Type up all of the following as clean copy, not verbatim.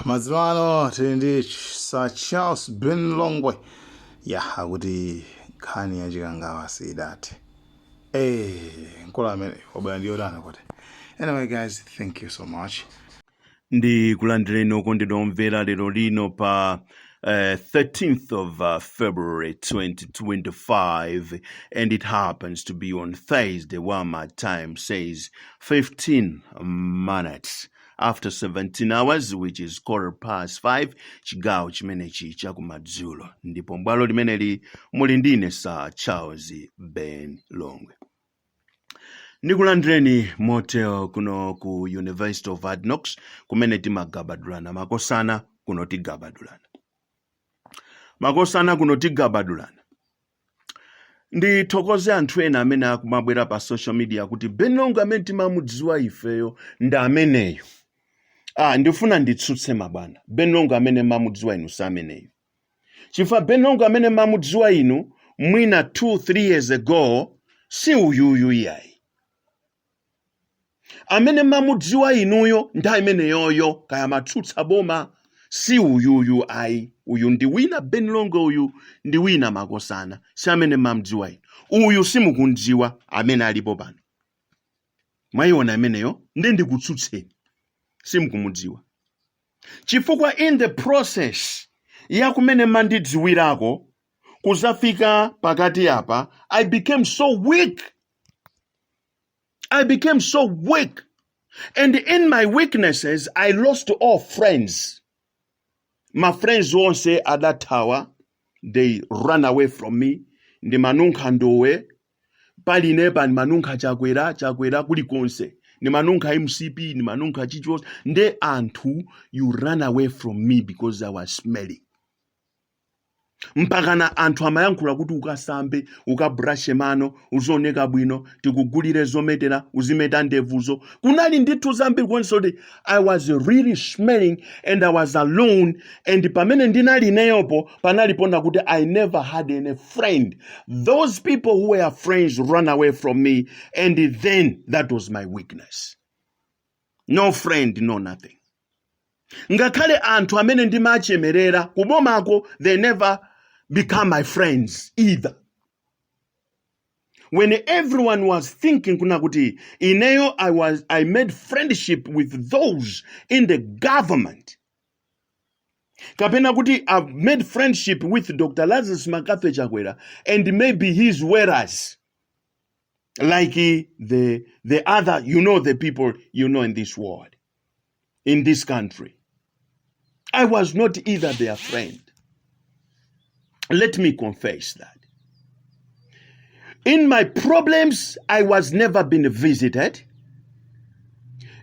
Mazwano tindi Sir Charles Ben Longwe. Akuti khani ya chikangawa sidati. Nkola amene obandi yodana kote. Anyway guys, thank you so much. Ndi kulandireni okondedwa omvera lero lino pa 13th of February 2025, and it happens to be on Thursday, while my time says 15 minutes after 17 hours, which is 5:15, chigawo chimenechi chakumadzulo. Ndipo mbwalo limeneli muli ndine Sir Charles Ben Longwe. Ndikulandireni motel kuno ku University of Hard Knocks kumene timagabadulana makosana kuno tigabadulana. Makosana kuno tigabadulana. Ndithokoze anthu ena amene akumabwera pa social media kuti Ben Longwe amene timamudziwa ifeyo ndi ameneyo. Ndifuna nditsutse mabwana. Ben Longwe amene mamudziwa inu sameneyo. Chifukwa Ben Longwe amene mamudziwa inu mwina 2-3 years ago si uyuyu yayi. Amene mamudziwa inuyo ndi amene yoyo kaya matsutsa boma si uyuyu ayi. Uyu ndi wina Ben Longwe, uyu ndi wina makosana, si amene mamudziwa inu. Uyu simukundziwa amene alipo pano. Mwayiona ameneyo ndi kutsutseni, simukumudziwa. Chifukwa in the process ya kumene mandidziwirako kuzafika pakati apa, I became so weak. And in my weaknesses, I lost all friends. My friends won't say at that tower, they ran away from me. Ndi manunka ndowe, pali nepa ni manunka chakwera kulikonse. Ni manunka MCP, ni manunka chichos. Nde anthu, you ran away from me because I was smelling. Mpakana anthu amayankhula kuti ukasambe, ukabrashe mano, uzoneka bwino, tikugulire zometera, uzimeta ndevuzo. Kunali ndithu zambiri konsoti, I was really smelling and I was alone, and pamene ndinali neyopo, panali ponda kuti I never had any friend. Those people who were friends ran away from me, and then that was my weakness. No friend, no nothing. Ngakhale anthu amene ndimachemerera kubomako, they never become my friends either. When everyone was thinking kuna kuti ineyo I made friendship with those in the government. Kapena kuti I've made friendship with Dr. Lazarus Makape Chakwera and maybe his wearers. Like the other, the people in this world, in this country. I was not either their friend. Let me confess that. In my problems, I was never been visited.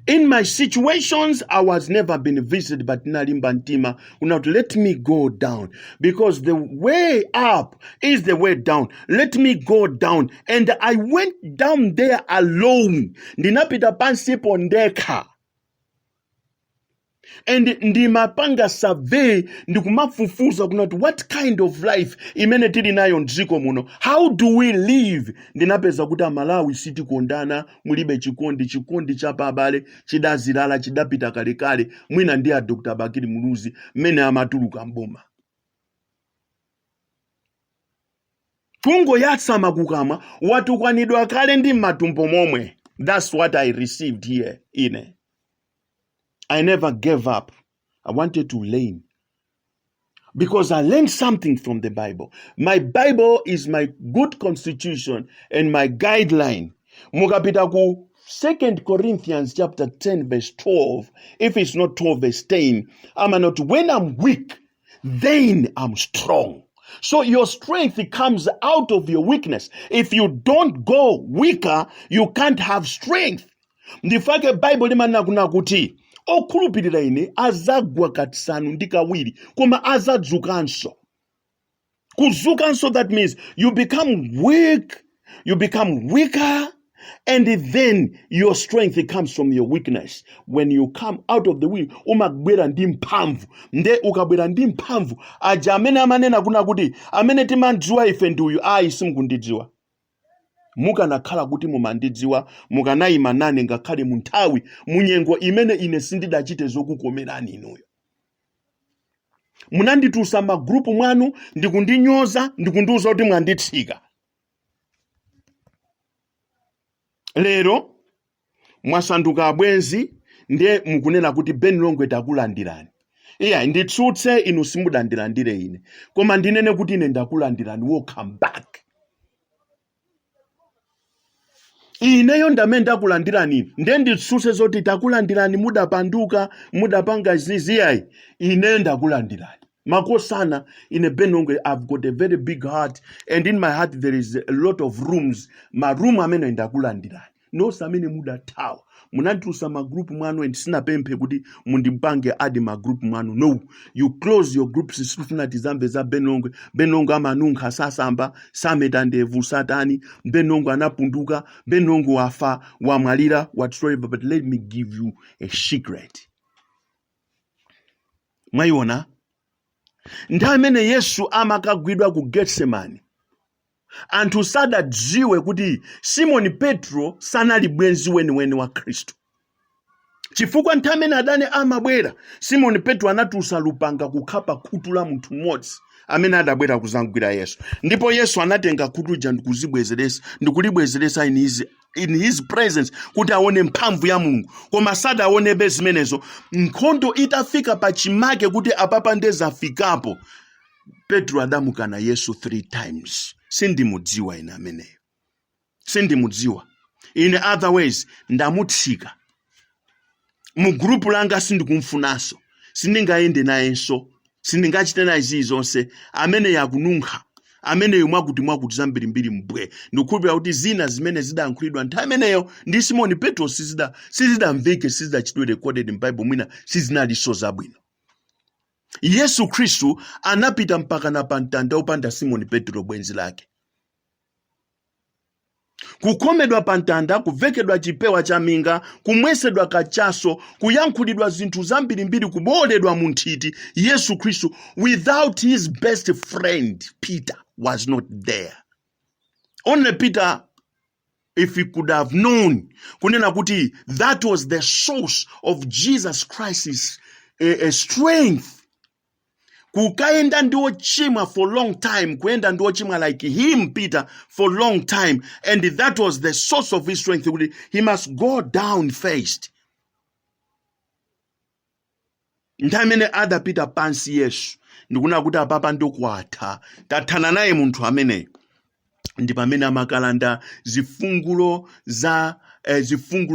In my situations, I was never been visited, but Nalimbantima will not let me go down, because the way up is the way down. Let me go down. And I went down there alone. Ndinapita pansi pondeka. And ndimapanga survey ndikumafufuza kunati what kind of life imene tili nayo mdziko muno, how do we live. Ndinapeza kuti Malawi sitikondana, mulibe chikondi cha abale chidazilala chidapita kalekale, mwina ndi a Dr. Bakiri Muluzi mene amatuluka mboma. Kungo yatsama kukama watukwanidwa kale ndi matumbo momwe. That's what I received here in. I never gave up. I wanted to learn. Because I learned something from the Bible. My Bible is my good constitution and my guideline. Mukapita ku 2 Corinthians chapter 10 verse 12. If it's not 12 verse 10. When I'm weak, then I'm strong. So your strength comes out of your weakness. If you don't go weaker, you can't have strength. Ndifake Bible limana kuna kuti okhulupirira ine azagwa katisanu ndi kawiri koma azadzukanso. Kudzukanso, that means you become weak, you become weaker, and then your strength comes from your weakness. When you come out of the weak, umabwera ndi mphamvu. Nde ukabwera ndi mphamvu, aja amene amanena kuna kuti amene timandziwa ife ndi uyu, ayi simukundidziwa. mukanakhala kuti mumandidziwa mukanayima nane ngakhale mu nthawi munyengo imene ine sindidachite zokukomerani inuyo. Munanditusa magrupu mwanu ndikundinyoza ndikundiuza kuti mwanditsika. Lero mwasanduka abwenzi ndiye mukunena kuti Ben Longwe takulandirani. Iya nditsutse inu simudandilandire ine. Koma ndinene kuti ine ndakulandirani, will come back. Ineyo ndamene ndakulandirani ndiye nditsutse zoti takulandirani mudapanduka mudapanga ziziyayi. Ine ndakulandirani. Makosana ine Ben Longwe, I've got a very big heart, and in my heart there is a lot of rooms. Ma room amene ndakulandirani. No samene mudatawa. Munanditusa magroup mwanu and sinapemphe kuti mundimpange adi magroup mwanu. No, you close your groups isifuna tizambe za Ben Longwe. Ben Longwe amanunkha sasamba sameta ndevu satani. Ben Longwe anapunduka. Ben Longwe wafa wamwalira whatsoever. But let me give you a secret. Mwaiona? Ndamene Yesu amakagwidwa ku Getsemani. Anthu sadadziwe kuti Simoni Petro sanali bwenzi weniweni wa Khristu. Chifukwa nthamene adani amabwera, Simoni Petro anatusa lupanga kukhapa khutu la munthu mmodzi amene adabwera kuzamugwira Yesu. Ndipo Yesu anatenga khutuja ndikulibwezeresa in his presence kuti aone mphamvu ya Mulungu. Koma sadaonebe zimenezo. Nkhondo itafika pa chimake kuti apapa ndezafikapo, Petro adamukana Yesu 3 times. Sindimudziwa ine ameneyo. Sindimudziwa. In other ways, ndamutsika. Mu group langa sindikumfunaso. Sindingaende nayenso. Sindingachite naye zonse. Amene yakununkha. Amene mwakuti zambirimbiri mbwe. Ndikukhulupirira kuti zina zimene zidankhulidwa nthawi imeneyo ndi Simoni Petro sizidamveke sizidachitwe recorded in Bible mwina sizinaliso zabwino. Yesu Kristu anapita mpaka na pantanda upanda Simoni Petro bwenzi lake. Kukomedwa pantanda, kuvekedwa chipewa cha minga, kumwesedwa kachaso, kuyankhulidwa zinthu zambirimbiri, kuboledwa munthiti. Yesu Kristu, without his best friend Peter, was not there. Only Peter, if he could have known, kunena kuti that was the source of Jesus Christ's strength. Kukaenda ndio chima for long time, kuenda ndio chima like him, Peter, for long time, and that was the source of his strength. He must go down first. Ntamene ada Peter pansi Yesu, ndikuna kuti apapa ndokwatha, tathana naye munthu amene. Ndipo amene amakalanda zifungulo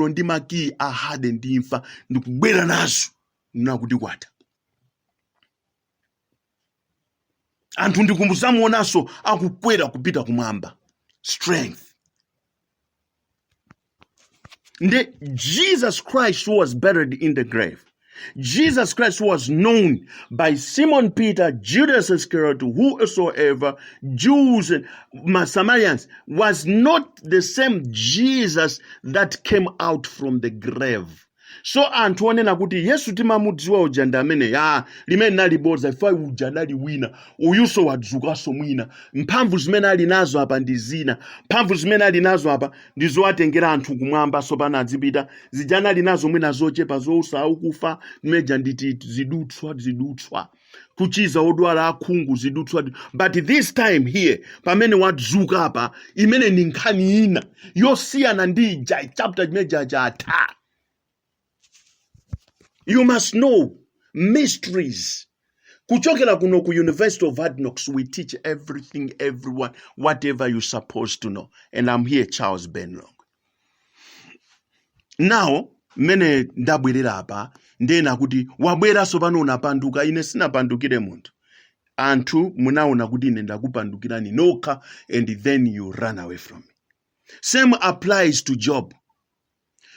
ndi maki ahade ndi imfa, ndikubwera nazo, nakuti kwatha. Anthu ndikumbusamuonaso akukwera kupita kumwamba. Strength. Jesus Christ was buried in the grave. Jesus Christ was known by Simon Peter, Judas Iscariot, whosoever, Jews and Samaritans, was not the same Jesus that came out from the grave. So anthu onena kuti Yesu timamudziwa uja ndamene limene naliboza ifa uja nali wina uyuso wadzukaso mwina mphamvu zimene ali nazo apa ndi zina mphamvu zimene ali nazo apa ndizowatengera anthu kumwamba sopana adzipita zijana ali nazo mwina zochepa zousa ukufa meja nditi zidutswa kuchiza odwala akhungu zidutswa. But this time here pamene wadzuka apa imene ni nkhani ina yosiyana ndi chapter chimeja chatha. You must know mysteries. Kuchokera kuno ku University of Hard Knocks, we teach everything, everyone, whatever you're supposed to know. And I'm here, Charles Ben Longwe. Now, mene ndabwerera apa, ndena kuti wabwera sopano unapanduka, ine sinapandukire munthu. Anthu munaona kuti ine ndakupandukirani nokha, and then you run away from me. Same applies to Job.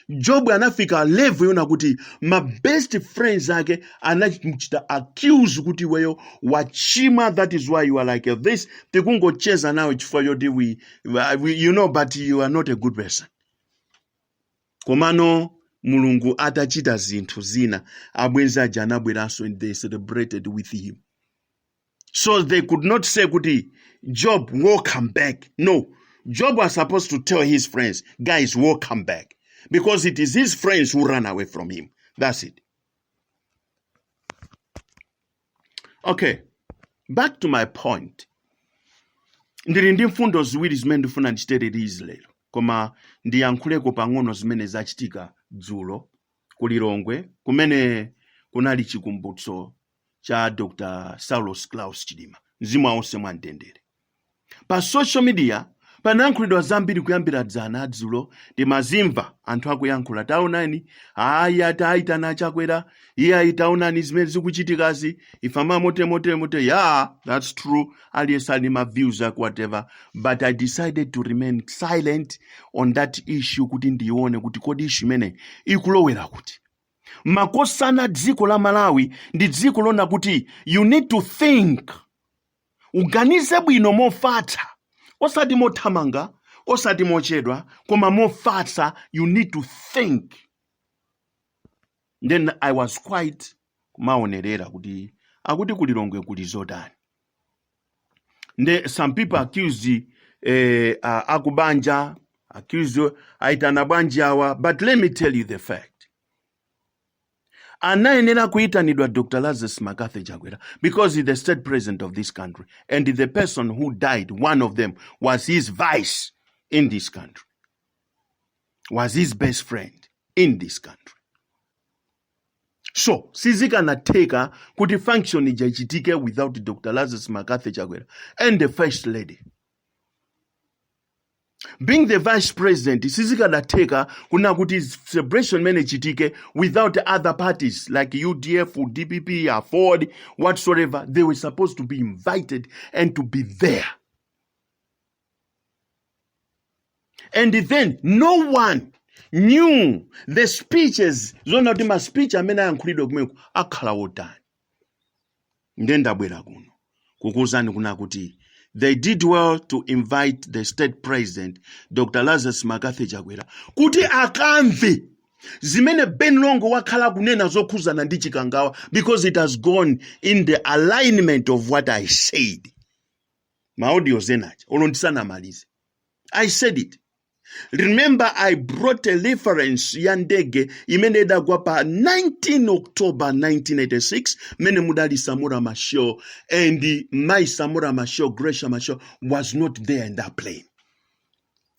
Job anafika level yona kuti my best friends ake anachimuchita accuse kuti weyo wachima, that is why you are like this. Tikungocheza nawe chifukwa yoti we you know, but you are not a good person. Komano Mulungu atachita zinthu zina abwenzi aja anabweranso and they celebrated with him. So they could not say kuti Job will come back. No. Job was supposed to tell his friends, guys, welcome back. Because it is his friends who ran away from him. That's it. Okay, back to my point. Ndiri ndi mfundo ziwiri zimene ndifuna ndichitererize lero. Koma ndiyankhuleko pang'ono zimene zachitika dzulo ku Lilongwe kumene kunali chikumbutso cha Dr. Saulos Klaus Chilima. Mzimu wonse mwamtendere. Pa social media panayankhulidwa zambiri kuyambira dzana dzulo timazimva anthu akuyankhula taonani ataitana chakwera iye taonani zimene zikuchitikazi ifama mote yeah, that's true. Aliyense ali ma views ak whatever, but I decided to remain silent on that issue kuti ndione kuti kodi issue imene ikulowera kuti makosana dziko la Malawi ndi dziko lona kuti you need to think, uganize bwino mofatsa, osati mothamanga, osati mochedwa, koma mofatsa. You need to think. Then I was quite maonerera kuti akuti ku Lilongwe kuli zotani. Some people accuse akubanja, accuse aitana banja awa, but let me tell you the fact. Anayenera kuitanidwa Dr. Lazarus Makathi Chakwera because he's the state president of this country, and the person who died, one of them, was his vice in this country, was his best friend in this country. So sizikanatheka kuti function ijachitike without Dr. Lazarus Makathi Chakwera and the first lady. Being the vice president, sizikanatheka kuna kuti celebration mene chitike without other parties like UDF, DPP, Afford, whatsoever. They were supposed to be invited and to be there. And then no one knew the speeches. Zona tima speech amene yankhulidwa kumeko akhala wotani. Ndenda bwera kuno kukuzani kuna kuti they did well to invite the state president, Dr. Lazarus Makathi Chakwera, kuti akamve zimene Ben Longo wakhala kunena zokhuzana ndi Chikangawa, because it has gone in the alignment of what I said. Maaudio zenachi, olondisana malize. I said it. Remember, I brought a reference yandege imene idagwa pa 19 October 1986, mene Mudali Samora Machel and my Samora Machel, Gracia Machel, was not there in that plane.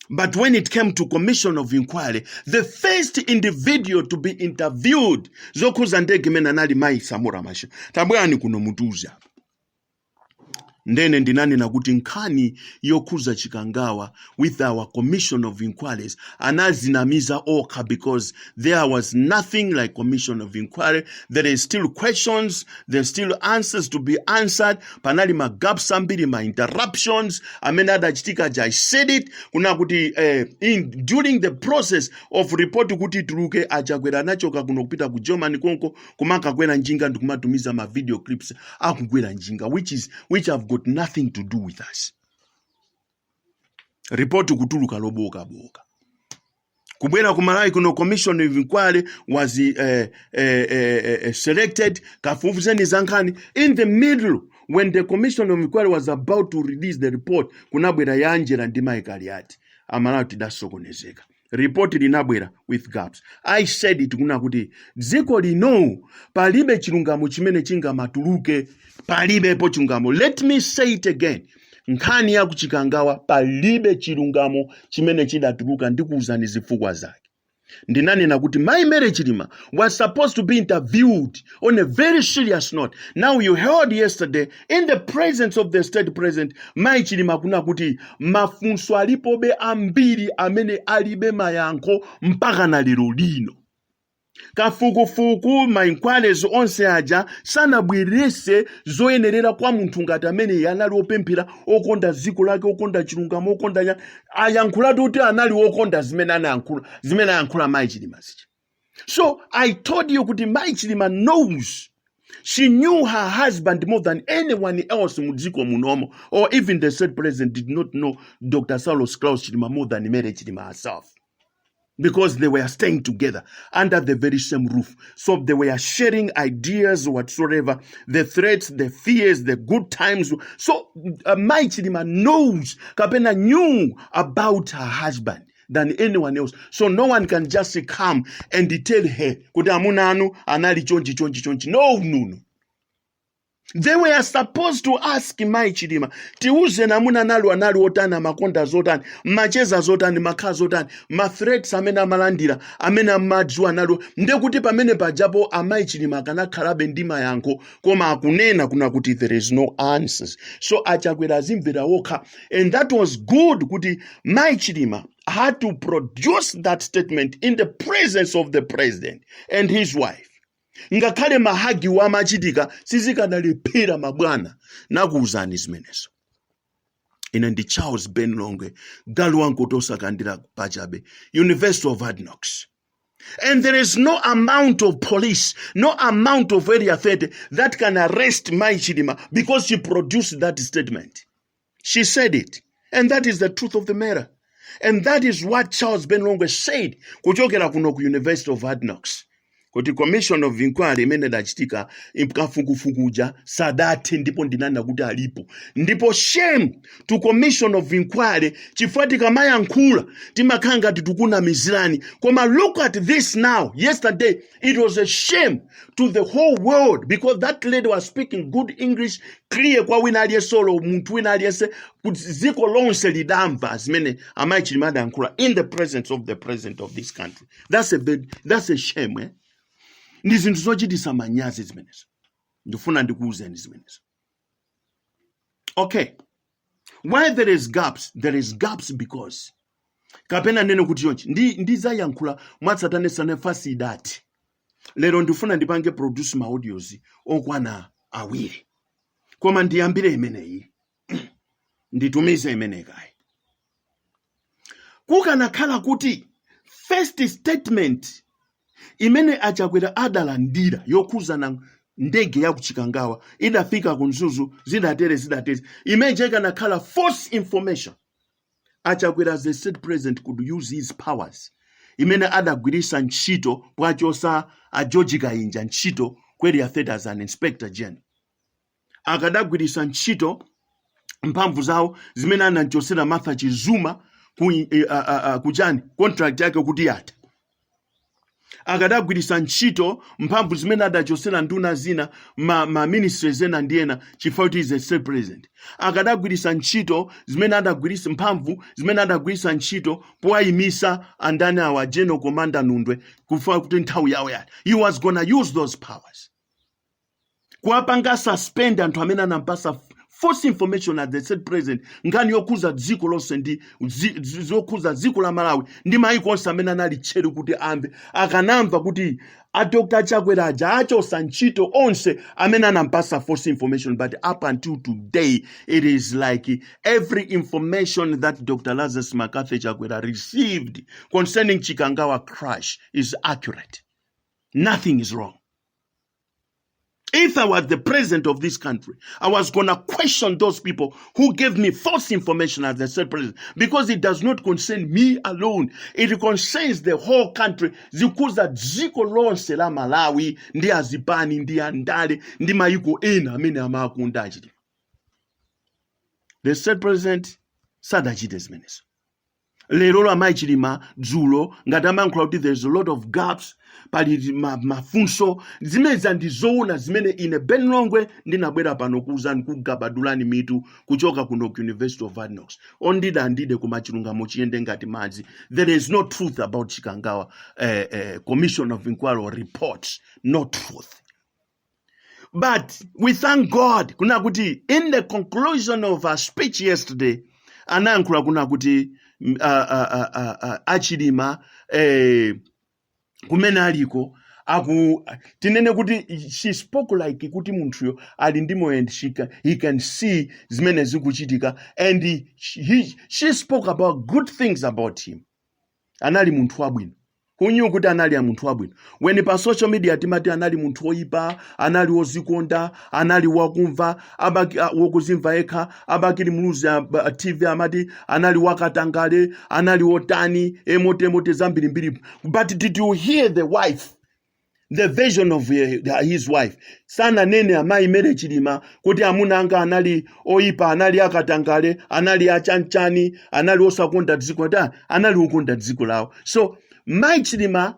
But when it came to commission of inquiry, the first individual to be interviewed, zokuza ndege mene anali my Samora Machel. Tabwani kuno mutuza. Ndene ndinani na kuti nkhani yokuza Chikangawa with our commission of inquiries anazinamiza okha, because there was nothing like commission of inquiry. There is still questions, there's still answers to be answered. Panali ma gaps ambiri, ma interruptions. Amene adachitika ja, I said it. Kuna kuti during the process of report kuti tuluke achakwera nachoka kuno kupita ku Germany konko kumaka kwena njinga ndikumatumiza ma video clips akugwera njinga, which have got nothing to do with us. Report kutuluka loboka boka. Kubwera kumalawi kuno commission of inquiry was selected. Kafufuzeni zankani in the middle when the commission of inquiry was about to release the report. Kunabwera yanjera ndima ikaliati amalawi tidasokonezeka. Report linabwera with gaps. I said it kuna kuti dziko lino palibe chilungamo chimene chingamatuluke, palibe po chilungamo. Let me say it again. Nkhani ya kuchikangawa palibe chilungamo chimene chidatuluka, ndikuuzani zifukwa zake. Ndinanena kuti Mai Mere Chilima was supposed to be interviewed on a very serious note. Now you heard yesterday in the presence of the state president, Mai Chilima kuna kuti mafunso alipobe ambiri amene alibe mayankho mpaka na lero lino. Kafukufuku ma inquiries onse aja sana bwirese zoyenerera kwa munthu ngati amene yanali opemphera okonda dziko lake, okonda chilungamo, okonda ayankhulatu kuti anali okonda zimene ayankhula Mai Chilima zija. So I told you kuti Mai Chilima knows. She knew her husband more than anyone else mudziko munomo, or even the state president did not know Dr. Saulos Klaus Chilima more than Mere Chilima herself. because they were staying together under the very same roof. So they were sharing ideas whatsoever, the threats, the fears, the good times. So Mai Chidima knew about her husband than anyone else. So no one can just come and tell her, no. They were supposed to ask Mai Chidima, tiuze namuna nalu analu otana makonda zotan, macheza zotan, maka zotan, ma threats amena malandira, amena madzu analu, nde kuti pamene pajapo Mai Chidima kana kalabe ndima yanko, koma akunena kuna kuti there is no answers. So achakwera zimvera woka, and that was good kuti Mai Chidima had to produce that statement in the presence of the president and his wife. Ngakhale mahagi wa machitika sizikanalepera mabwana nakuuzani zimenezo. Ine ndi Charles Ben Longwe, galu wankotosa kandira pachabe, University of Hard Knocks. And there is no amount of police, no amount of area 30 that can arrest Mai Chidima because she produced that statement. She said it. And that is the truth of the matter. And that is what Charles Ben Longwe said kuchokera kuno ku University of Hard Knocks. Kuti commission of inquiry imene dachitika imkafukufukuja sadate ndipo ndinana kuti alipo. Ndipo shame to commission of inquiry chifatika mayankhula timakanga titukuna mizirani. Koma look at this now. Yesterday it was a shame to the whole world because that lady was speaking good English clear kwa wina aliyesolo muntu wina aliyese kuti ziko lonse lidamva zimene Mai Chidima adankhula in the presence of the president of this country. That's a shame, eh? Ndi zinthu zochitisa manyazi zimenezo. Ndifuna ndikuuzeni zimenezo. Okay. Why there is gaps because kapena neno kuti yonchi ndizayankhula mwatsatane sanefasi idati. Lero ndifuna ndipange produce ma audios okwana awiri. Koma ndiyambire imeneyi. Nditumize imene kai. Kukanakhala kuti first statement imene achakwera adalandira yokhuzana ndege ya kuchikangawa idafika kunzuzu zidatere imene kanakhala false information. Achakwera as the state president could use his powers imene adagwirisa ntchito pwachosa a George Kainja ntchito kweri ya as an inspector general. Akadagwirisa ntchito mphamvu zawo zimene ananchosera Martha Chizuma kuchani contract yake kuti yata. Akadagwirisa ntchito mphamvu zimene adachosera nduna zina ma ministries ena ndiena chifukwa is a state president. Akadagwirisa ntchito zimene adagwirisa mphamvu zimene adagwirisa ntchito poyimisa andani awa General Commander Nundwe kufa kuti nthawi yawo yati. He was gonna use those powers. Kuapanga suspend anthu amene anampasa false information at the state president ngani yokuza dziko lonse ndi zokuza dziko la Malawi ndi maiko onse amene anali tcheru kuti amve akanamva kuti a Dr. Chakwera aja achosa ntchito onse amene anampasa false information. But up until today it is like every information that Dr. Lazarus McCarthy Chakwera received concerning Chikangawa crash is accurate. Nothing is wrong. If I was the president of this country, I was going to question those people who gave me false information as the state president, because it does not concern me alone. It concerns the whole country. Zikuza dziko lonse la Malawi, ndi azipani, ndi andale, ndi maiko ena amene amakunda achiti. The state president sadachite zimenezo. Lero la Mai Chidima dzulo ngatamankhula kuti there's a lot of gaps pali mafunso zimene ndizoona zimene ine Ben Longwe ndinabwera pano kuuzani kugabadulani mitu kuchoka kuno ku University of Hard Knocks. Ondide kuma chilungamo chiyende ngati madzi. There is no truth about Chikangawa commission of inquiry or reports. No truth. But we thank God kuna kuti in the conclusion of our speech yesterday anayankhula kuna kuti Achidima kumene aliko tinene kuti she spoke like kuti munthuyo ali ndimo and he can see zimene zikuchitika, and she spoke about good things about him. Anali munthu wabwino Who knew kuti anali ya munthu wabwino? When pa social media timati anali munthu oyipa, anali wozikonda, anali wakumva, wokuzimva yekha, abakili muluzi TV amati, anali wakatangale, anali otani, emote zambirimbiri. But did you hear the wife? The version of his wife. Sana nene amai mere chilima, kuti amuna anga anali oipa, anali akatangale, anali achanchani, anali osakonda dziko da, anali ukonda dziko lao. So, Mai Chilima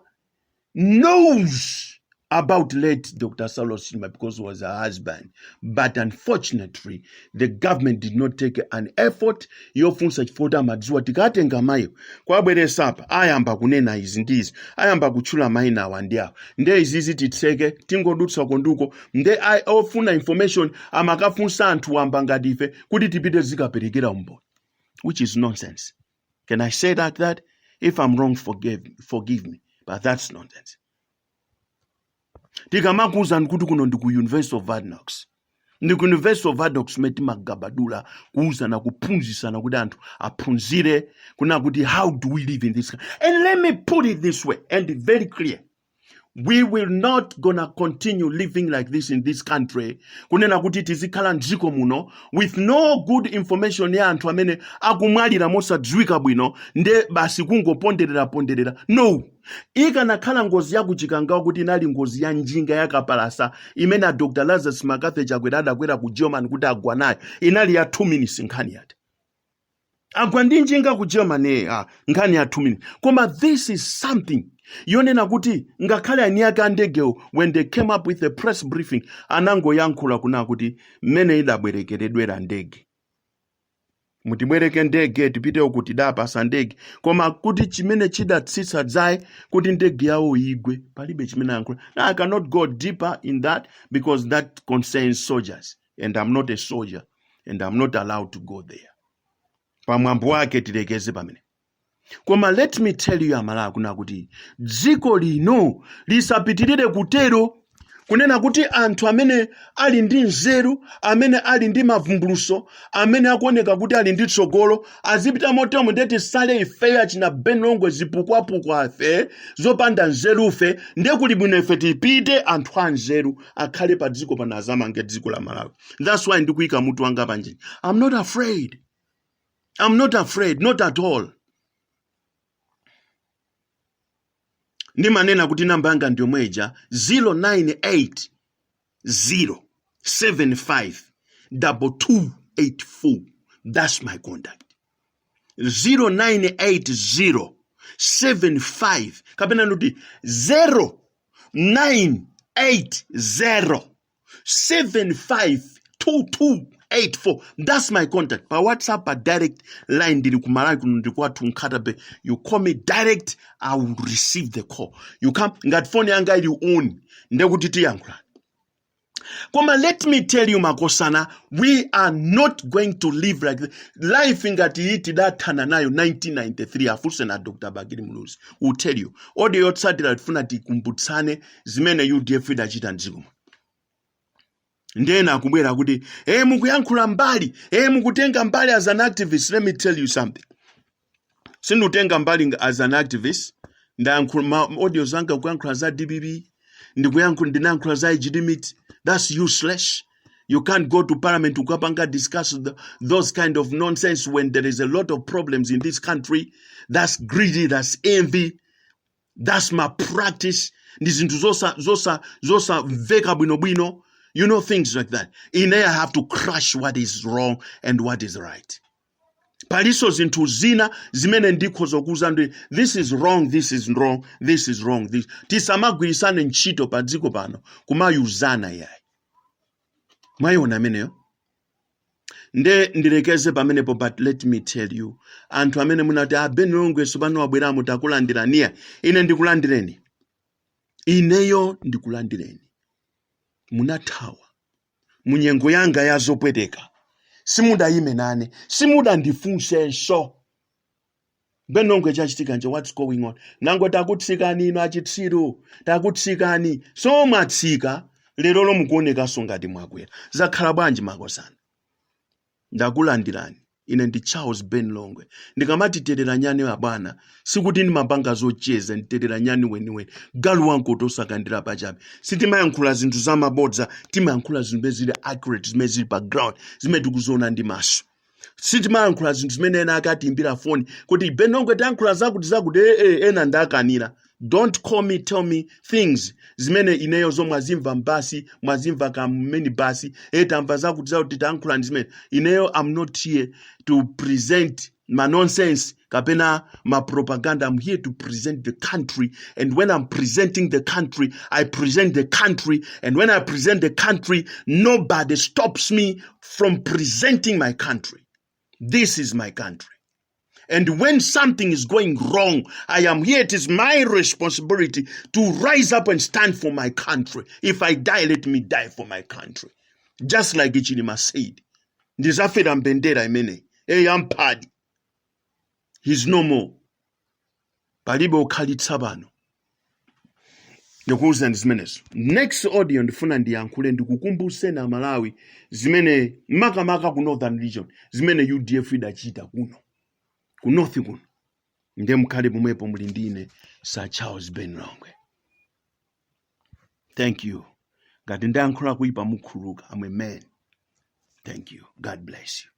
knows about late Dr. Saulo Chilima because he was her husband. But unfortunately, the government did not take an effort. Yofunsa chifota madziwa tikatenga mayo. Kwa bwere sapa, ayamba kunena izindizi. Ayamba kuchula maina wandia. Nde izizi titseke, tingo dutsa konduko. Nde ofuna information, amakafunsa antu wambangadife, kuti tipite zika perikira umbo. Which is nonsense. Can I say that? If I'm wrong, forgive me. But that's nonsense. Tikamakuza nkutu kuno ndiku University of Vadnox. Ndiku University of Vadnox meti magabadula kuuza na kupunzisa na kuti anthu aphunzire kuna kuti how do we live in this country. And let me put it this way and be very clear. We will not gonna continue living like this in this country. Kunena kuti tizikhala ndziko muno with no good information ya anthu amene akumwalira mosadziwika bwino nde basi kungoponderera. No. Ikanakhala ngozi ya kuchikangawo kuti inali ngozi ya njinga ya kapalasa imene Dr. Lazarus Makafe chakwera adakwera ku German kuti agwa nayo inali ya 2 minutes nkhani yate. Agwa ndi njinga ku German nkhani ya 2 minutes. Koma this is something yonena kuti ngakhale anyaka ndegeo when they came up with a press briefing anango yankhula kuna kuti mmene idabwerekeredwera ndege. Mutibwereke ndege tipite ukuthi dapasa ndege koma kuti chimene chidatsitsa dzaye kuti ndege yawo igwe palibe chimene yankhula. Now I cannot go deeper in that because that concerns soldiers and I'm not a soldier and I'm not allowed to go there. Pamwambo wake tilekeze pamene. Koma let me tell you amala kuna kuti dziko lino lisapitirire kutero kunena kuti anthu amene ali ndi nzeru, amene ali ndi mavumbuluso, amene akuoneka kuti ali ndi tsogolo azipita motemo ndeti sale ife achina Benongwe zipukwapuku afe zopanda nzeru fe ndiye kuli bwino ife tipite anthu anzeru akhale pa dziko pana azamange dziko la Malawi. That's why ndikuyika mutu wanga panjini. I'm not afraid, not at all. Ndi manena kuti namba yanga ndio mweja 0980752284. That's my contact. 098075 kapena nuti 0980752284. That's my contact. Pa WhatsApp, pa direct line diri kumara kunundikuwa tunkatabe. You call me direct, I will receive the call. You come, ngat phone yanga you own. Ndekutiti yankula. Koma let me tell you makosana, we are not going to live like this. Life ingati iti datana nayo 1993 afuse na Dr. Bagiri Muluzi will tell you. Ode yotsatira tfuna tikumbutsane zimene UDF idachita ndziko. Ndena kubwera kuti mukuyankhula mbali, mukutenga mbali as an activist. Let me tell you something. Sinutenga mbali as an activist. Ndayankhula audio zanga kuyankhula za DBB, ndinayankhula za legitimate. That's useless. You can't go to parliament to kapanga discuss those kind of nonsense when there is a lot of problems in this country. That's greedy, that's envy, that's malpractice. Ndizintu zosa veka bwino. You know, things like that. In there, I have to crush what is wrong and what is right. Paliso zintu zina zimene ndiko zokuzandwe. This is wrong, this is wrong, this is wrong. This tisamagwirisane nchito pa dziko pano kumayuzana yai. Mwayona ameneyo. Ndirekeze pamenepo, but let me tell you. Anthu amene munati Benongwe sobano wabwera mutakulandirania. Ine ndikulandireni. Ineyo ndikulandireni. Munatawa. Munyengo yanga yazopweteka. Simuda ime nane. Simuda ndifunse so. Benongwe chachitika nje, what's going on? Nango takutsikani ino achitsiru. Takutsikani. So matsika. Lero mukuoneka songati mwakwera. Zakhala bwanji makosana. Ndakulandirani. ine ndi Charles Ben Longwe. Ndikamati terera nyani abana, sikuti ndi mapanga zocheza, terera nyani weniweni. Galu wanko tosakandira pachabe. Sitimayankhula zinthu zamabodza, timayankhula zinthu zili accurate, zimene zili background, zimene tikuzona ndi maso. Sitimayankhula zinthu zimene ena akatiimbira phone, kuti Ben Longwe tiyankhula zakuti ena ndakanira. Don't call me, tell me things. Zimene ineyo zo mwazimva mbasi, mwazimva kameni basi, tamva zakuti tiyankhula zimene. Ineyo, I'm not here to present my nonsense, kapena my propaganda. I'm here to present the country. And when I'm presenting the country, I present the country. And when I present the country, nobody stops me from presenting my country. This is my country. And when something is going wrong, I am here. It is my responsibility to rise up and stand for my country. If I die, let me die for my country. Just like Ichilima said. Ndizafera mbendera imene. Yampadi. He's no more. Palibe okhalitsa bano. Ndikuwuza zimenezo. Next audio ndifuna ndiyankhule ndikukumbuse na Malawi zimene makamaka ku Northern Region. Zimene UDF idachita kuno. Kunothi kuno. Nde mkhale pomwepo muli ndine Sir Charles Ben Longwe. Thank you. Ngati ndayankhula kuipa mukhuluka. I'm a man. Thank you. God bless you.